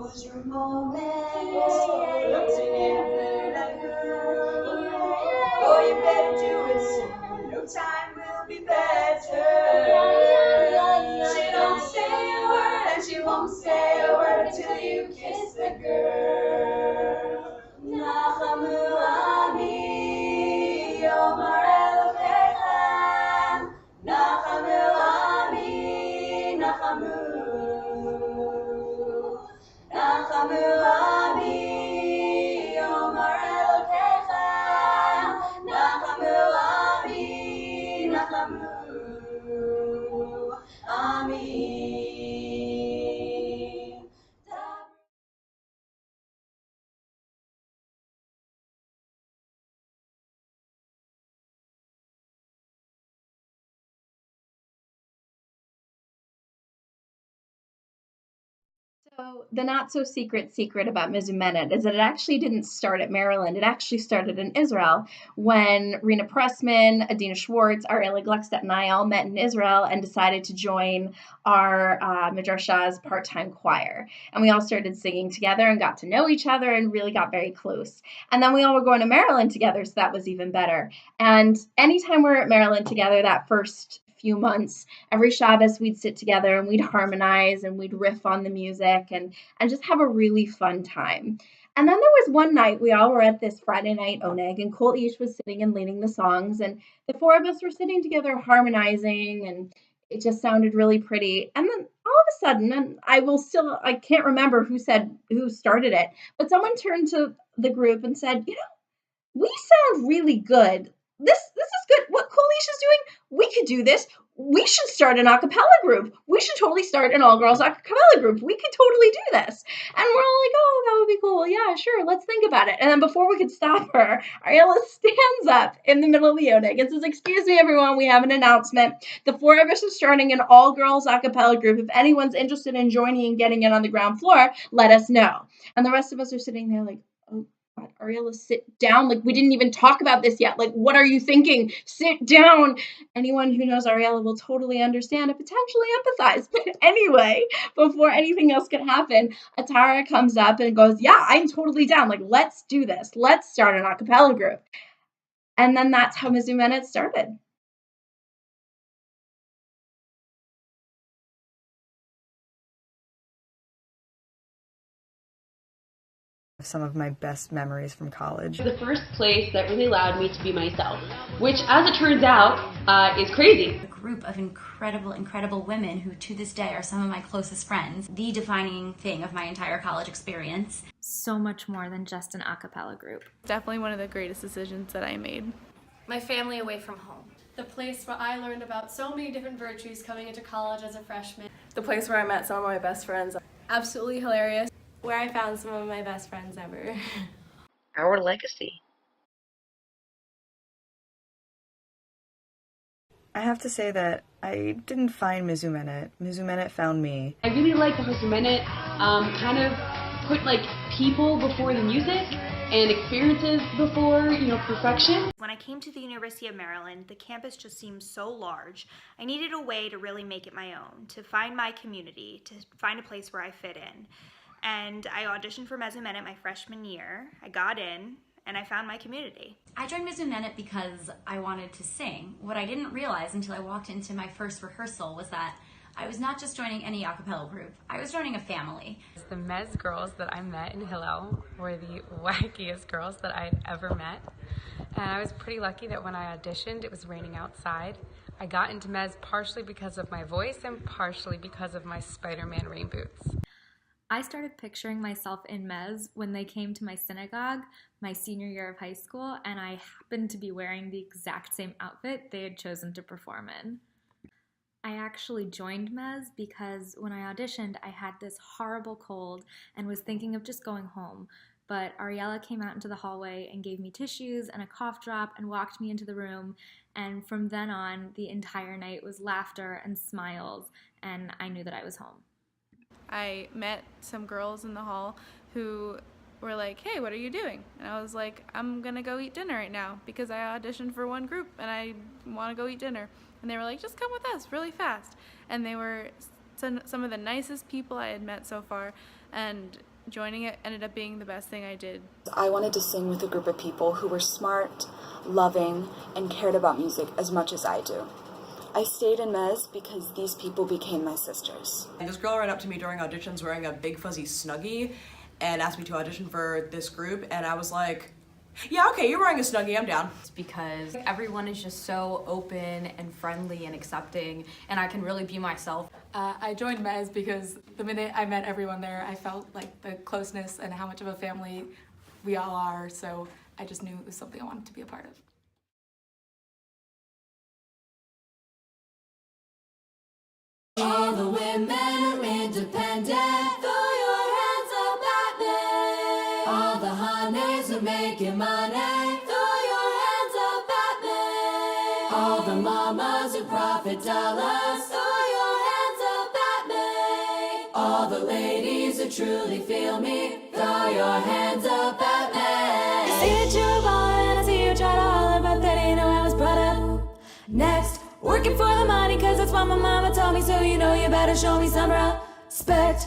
was your moment. Look to never let go. Oh, you better do it soon. No time will be better. She don't say a word and she won't say a word until you kiss the girl. Nachamu ami, Yomar Elokechem. Nachamu ami, Nachamu. Nachamu ami, Yomar Elokechem. Nachamu ami, Nachamu ami. So the not so secret about Mezumenet is that it actually didn't start at Maryland. It actually started in Israel when Rena Pressman, Adina Schwartz, Ariela Gluckstedt, and I all met in Israel and decided to join our Midrashah's part-time choir. And we all started singing together and got to know each other and really got very close. And then we all were going to Maryland together, so that was even better. And anytime we were at Maryland together, that first few months, every Shabbos we'd sit together and we'd harmonize and we'd riff on the music and just have a really fun time. And then there was one night we all were at this Friday night oneg, and Colt Ish was sitting and leading the songs, and the four of us were sitting together harmonizing, and it just sounded really pretty. And then all of a sudden, and I can't remember who started it, but someone turned to the group and said, we sound really good. This is good. What Kolish is doing, we could do this. We should start an a cappella group. We should totally start an all-girls a cappella group. We could totally do this. And we're all like, oh, that would be cool. Yeah, sure. Let's think about it. And then before we could stop her, Ariella stands up in the middle of the Yodig and says, excuse me, everyone, we have an announcement. The four of us are starting an all-girls a cappella group. If anyone's interested in joining and getting in on the ground floor, let us know. And the rest of us are sitting there like, oh, Ariella, sit down. Like, we didn't even talk about this yet. Like, what are you thinking? Sit down. Anyone who knows Ariella will totally understand and potentially empathize. But anyway, before anything else could happen, Atara comes up and goes, yeah, I'm totally down. Like, let's do this. Let's start an a cappella group. And then that's how Mezumenet started. Some of my best memories from college. The first place that really allowed me to be myself, which, as it turns out, is crazy. A group of incredible women who to this day are some of my closest friends. The defining thing of my entire college experience. So much more than just an a cappella group. Definitely one of the greatest decisions that I made. My family away from home. The place where I learned about so many different virtues coming into college as a freshman. The place where I met some of my best friends. Absolutely hilarious. Where I found some of my best friends ever. Our legacy. I have to say that I didn't find Mezumenet. Mezumenet found me. I really like the Mezumenet kind of put like people before the music and experiences before, perfection. When I came to the University of Maryland, the campus just seemed so large. I needed a way to really make it my own, to find my community, to find a place where I fit in. And I auditioned for Mezumenet my freshman year. I got in, and I found my community. I joined Mezumenet because I wanted to sing. What I didn't realize until I walked into my first rehearsal was that I was not just joining any a cappella group, I was joining a family. The Mez girls that I met in Hillel were the wackiest girls that I'd ever met. And I was pretty lucky that when I auditioned, it was raining outside. I got into Mez partially because of my voice and partially because of my Spider-Man rain boots. I started picturing myself in Mez when they came to my synagogue my senior year of high school, and I happened to be wearing the exact same outfit they had chosen to perform in. I actually joined Mez because when I auditioned, I had this horrible cold and was thinking of just going home. But Ariella came out into the hallway and gave me tissues and a cough drop and walked me into the room. And from then on, the entire night was laughter and smiles, and I knew that I was home. I met some girls in the hall who were like, hey, what are you doing? And I was like, I'm going to go eat dinner right now because I auditioned for one group and I want to go eat dinner. And they were like, just come with us really fast. And they were some of the nicest people I had met so far. And joining it ended up being the best thing I did. I wanted to sing with a group of people who were smart, loving, and cared about music as much as I do. I stayed in Mez because these people became my sisters. And this girl ran up to me during auditions wearing a big fuzzy Snuggie and asked me to audition for this group, and I was like, yeah, okay, you're wearing a Snuggie, I'm down. It's because everyone is just so open and friendly and accepting, and I can really be myself. I joined Mez because the minute I met everyone there, I felt like the closeness and how much of a family we all are, so I just knew it was something I wanted to be a part of. All the women are independent. Throw your hands up at me. All the honeys are making money. Throw your hands up at me. All the mamas who profit dollars. Throw your hands up at me. All the ladies who truly feel me. Throw your hands up at me. I see that you're ballin' and I see you try to holler, but that ain't how I was brought up. Next. Working for the money, cause that's what my mama told me. So you know you better show me some respect.